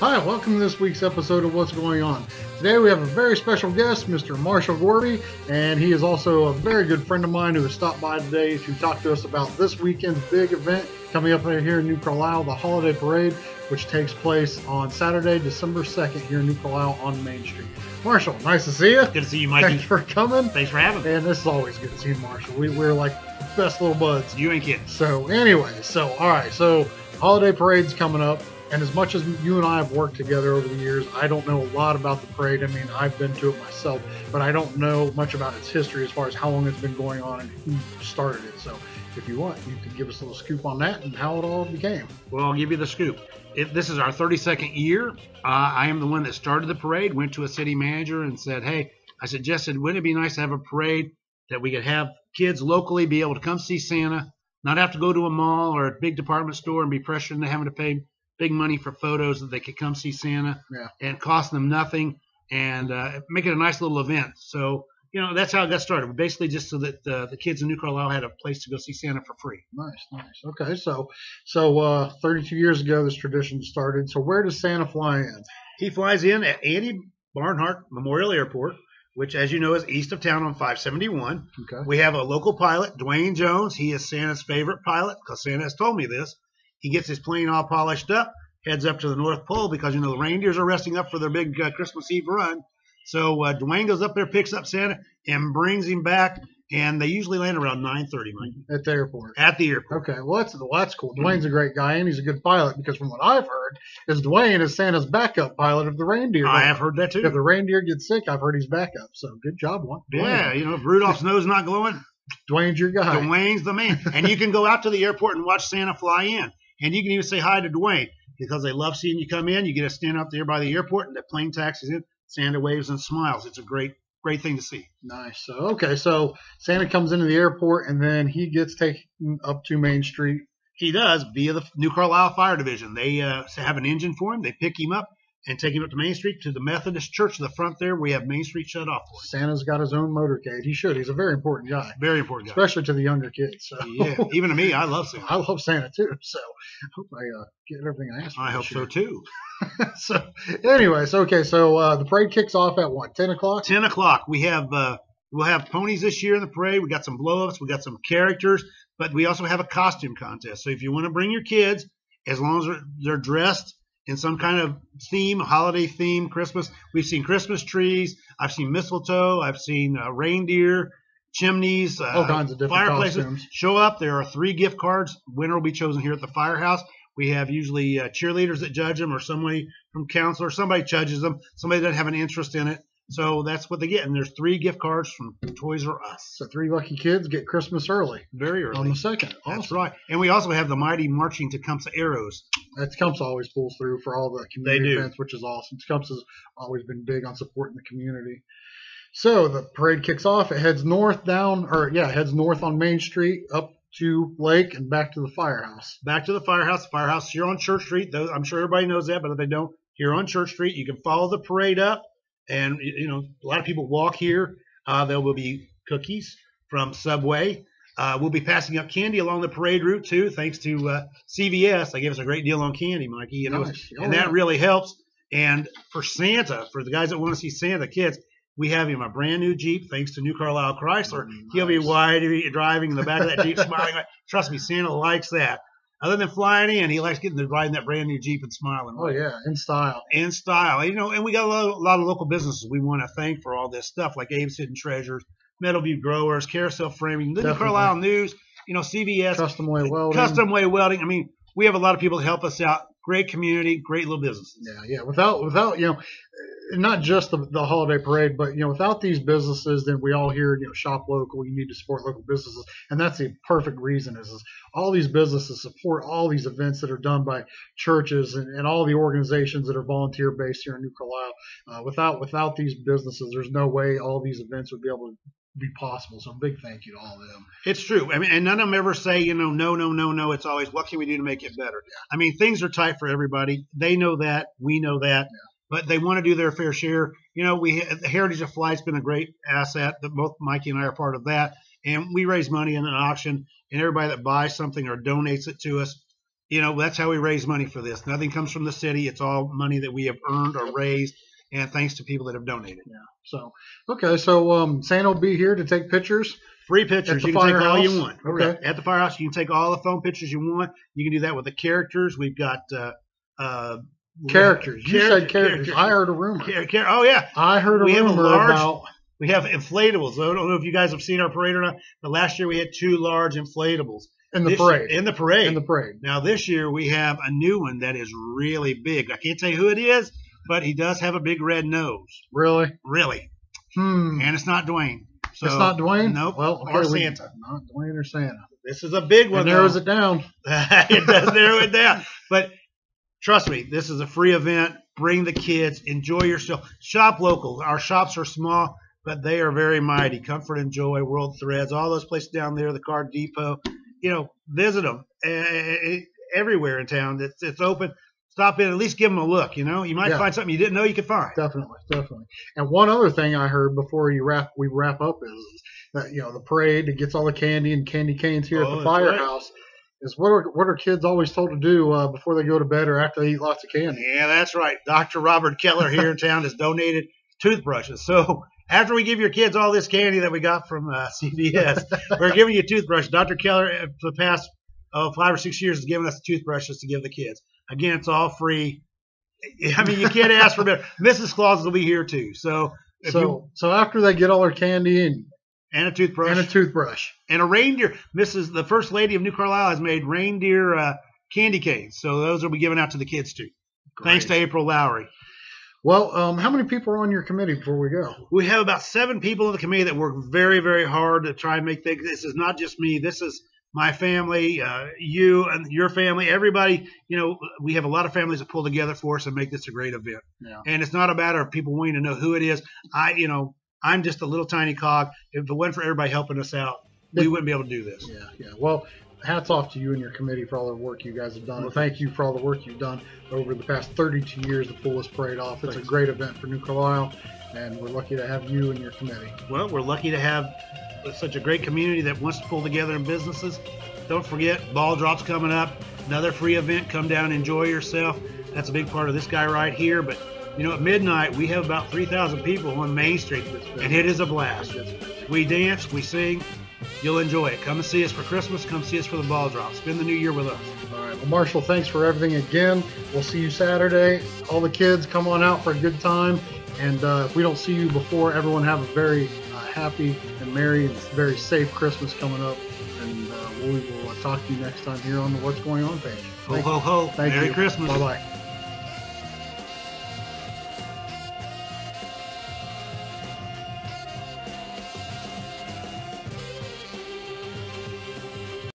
Hi, welcome to this week's episode of What's Going On. Today we have a very special guest, Mr. Marshall Gorby, and he is also a very good friend of mine who has stopped by today to talk to us about this weekend's big event coming up right here in New Carlisle, the Holiday Parade, which takes place on Saturday, December 2nd here in New Carlisle on Main Street. Marshall, nice to see you. Good to see you, Mikey. Thanks for coming. Thanks for having me. And this is always good to see you, Marshall. We're like best little buds. You ain't kidding. So anyway, so Holiday Parade's coming up. And as much as you and I have worked together over the years, I don't know a lot about the parade. I mean, I've been to it myself, but I don't know much about its history as far as how long it's been going on and who started it. So if you want, you can give us a little scoop on that and how it all became. Well, I'll give you the scoop. This is our 32nd year. I am the one that started the parade, went to a city manager and said, hey, I suggested, wouldn't it be nice to have a parade that we could have kids locally be able to come see Santa, not have to go to a mall or a big department store and be pressured into having to pay big money for photos, that they could come see Santa and cost them nothing and make it a nice little event. So, that's how it got started. Basically just so that the kids in New Carlisle had a place to go see Santa for free. Nice. Okay, so 32 years ago this tradition started. So where does Santa fly in? He flies in at Andy Barnhart Memorial Airport, which, as you know, is east of town on 571. Okay. We have a local pilot, Dwayne Jones. He is Santa's favorite pilot because Santa has told me this. He gets his plane all polished up, heads up to the North Pole because, the reindeers are resting up for their big Christmas Eve run. So Dwayne goes up there, picks up Santa, and brings him back. And they usually land around 9:30, Mike. At the airport. At the airport. Okay, well, that's cool. Dwayne's a great guy, and he's a good pilot because from what I've heard is Dwayne is Santa's backup pilot if the reindeer. I have heard that, too. If the reindeer gets sick, I've heard he's backup. So good job, Dwayne. Yeah, if Rudolph's nose not glowing, Dwayne's your guy. Dwayne's the man. And you can go out to the airport and watch Santa fly in. And you can even say hi to Dwayne because they love seeing you come in. You get to stand up there by the airport, and the plane taxis in. Santa waves and smiles. It's a great thing to see. Nice. So Santa comes into the airport, and then he gets taken up to Main Street. He does via the New Carlisle Fire Division. They have an engine for him. They pick him up and take him up to Main Street to the Methodist Church to the front there. We have Main Street shut off for him. Santa's got his own motorcade. He should. He's a very important guy. Very important guy. Especially to the younger kids. So. Yeah, even to me, I love Santa. I love Santa too. So I hope I get everything I asked for. I hope so too. So anyways, okay, so the parade kicks off at what, 10 o'clock? 10 o'clock. We have we'll have ponies this year in the parade. We got some blow-ups. We got some characters. But we also have a costume contest. So if you want to bring your kids, as long as they're dressed in some kind of theme, holiday theme, Christmas. We've seen Christmas trees. I've seen mistletoe. I've seen reindeer, chimneys, all kinds of different fireplaces. costumes. Show up. There are 3 gift cards. Winner will be chosen here at the firehouse. We have usually cheerleaders that judge them, or somebody from council, or somebody judges them. Somebody doesn't have an interest in it. So that's what they get. And there's 3 gift cards from Toys R Us. So 3 lucky kids get Christmas early. Very early. On the 2nd. That's Awesome. right. And we also have the mighty marching Tecumseh Arrows. Tecumseh always pulls through for all the community They do. events, which is awesome. Tecumseh's always been big on supporting the community. So the parade kicks off. It heads north on Main Street up to Lake and back to the firehouse. Back to the firehouse. The firehouse here on Church Street. I'm sure everybody knows that, but if they don't, here on Church Street, you can follow the parade up. And, a lot of people walk here. There will be cookies from Subway. We'll be passing up candy along the parade route, too, thanks to CVS. They gave us a great deal on candy, Mikey. Nice. That really helps. And for Santa, for the guys that want to see Santa, kids, we have him a brand new Jeep, thanks to New Carlisle Chrysler. Nice. He'll be driving in the back of that Jeep, smiling. Trust me, Santa likes that. Other than flying in, he likes getting to ride in that brand new Jeep and smiling. Oh, yeah, in style. In style. And we got a lot of local businesses we want to thank for all this stuff, like Abe's Hidden Treasures, Meadowview Growers, Carousel Framing, New Carlisle News, CVS. Custom Way Welding. Custom Way Welding. I mean, we have a lot of people that help us out. Great community, great little businesses. Yeah. Without not just the holiday parade, but without these businesses, then we all hear shop local. You need to support local businesses, and that's the perfect reason is all these businesses support all these events that are done by churches and all the organizations that are volunteer based here in New Carlisle. Without these businesses, there's no way all these events would be able to be possible. So big thank you to all of them. It's true. I mean, and none of them ever say, no. It's always, what can we do to make it better? Yeah. I mean, things are tight for everybody. They know that. We know that. Yeah. But they want to do their fair share. The Heritage of Flight's been a great asset. That both Mikey and I are part of that. And we raise money in an auction, and everybody that buys something or donates it to us, that's how we raise money for this. Nothing comes from the city. It's all money that we have earned or raised, and thanks to people that have donated. Yeah. So, okay. So, Santa will be here to take pictures. Free pictures. You can take all you want. Okay. At the firehouse, you can take all the phone pictures you want. You can do that with the characters. We've got characters. You said characters. I heard a rumor. Oh yeah, I heard a rumor about. We have inflatables. I don't know if you guys have seen our parade or not, but last year we had 2 large inflatables. In the parade. In the parade. In the parade. Now this year we have a new one that is really big. I can't tell you who it is, but he does have a big red nose. Really? Really. And it's not Dwayne. So, it's not Dwayne? Nope. Well, okay, or Santa. Not Dwayne or Santa. This is a big one. It narrows it down. It does narrow it down. But trust me, this is a free event. Bring the kids. Enjoy yourself. Shop local. Our shops are small, but they are very mighty. Comfort and Joy, World Threads, all those places down there, the Car Depot. Visit them everywhere in town. It's open. Stop in, at least give them a look. You might find something you didn't know you could find. Definitely. And one other thing I heard before we wrap up is that the parade that gets all the candy and candy canes here at the firehouse is what are kids always told to do before they go to bed or after they eat lots of candy? Yeah, that's right. Dr. Robert Keller here in town has donated toothbrushes. So after we give your kids all this candy that we got from CVS, we're giving you a toothbrush. Dr. Keller, for the past 5 or 6 years, has given us toothbrushes to give the kids. Again, it's all free. I mean, you can't ask for better. Mrs. Claus will be here too. So after they get all their candy and a toothbrush and a reindeer, the First Lady of New Carlisle has made reindeer candy canes. So those will be given out to the kids too. Great. Thanks to April Lowry. Well, how many people are on your committee before we go? We have about 7 people in the committee that work very, very hard to try and make things. This is not just me. This is my family, you and your family, everybody. We have a lot of families that pull together for us and make this a great event. Yeah. And it's not a matter of people wanting to know who it is. I'm just a little tiny cog. If it wasn't for everybody helping us out, we wouldn't be able to do this. Yeah. Well, hats off to you and your committee for all the work you guys have done. And thank you for all the work you've done over the past 32 years to pull this parade off. It's a great event for New Carlisle, and we're lucky to have you and your committee. Well, we're lucky to have such a great community that wants to pull together in businesses. Don't forget, ball drop's coming up. Another free event. Come down and enjoy yourself. That's a big part of this guy right here. But, at midnight, we have about 3,000 people on Main Street, and it is a blast. We dance, we sing. You'll enjoy it. Come and see us for Christmas. Come see us for the ball drop. Spend the new year with us. All right. Well, Marshall, thanks for everything again. We'll see you Saturday. All the kids, come on out for a good time. And if we don't see you before, everyone have a very happy and merry and very safe Christmas coming up. And we will talk to you next time here on the What's Going On page. Ho, ho, ho. Merry Christmas. Bye-bye.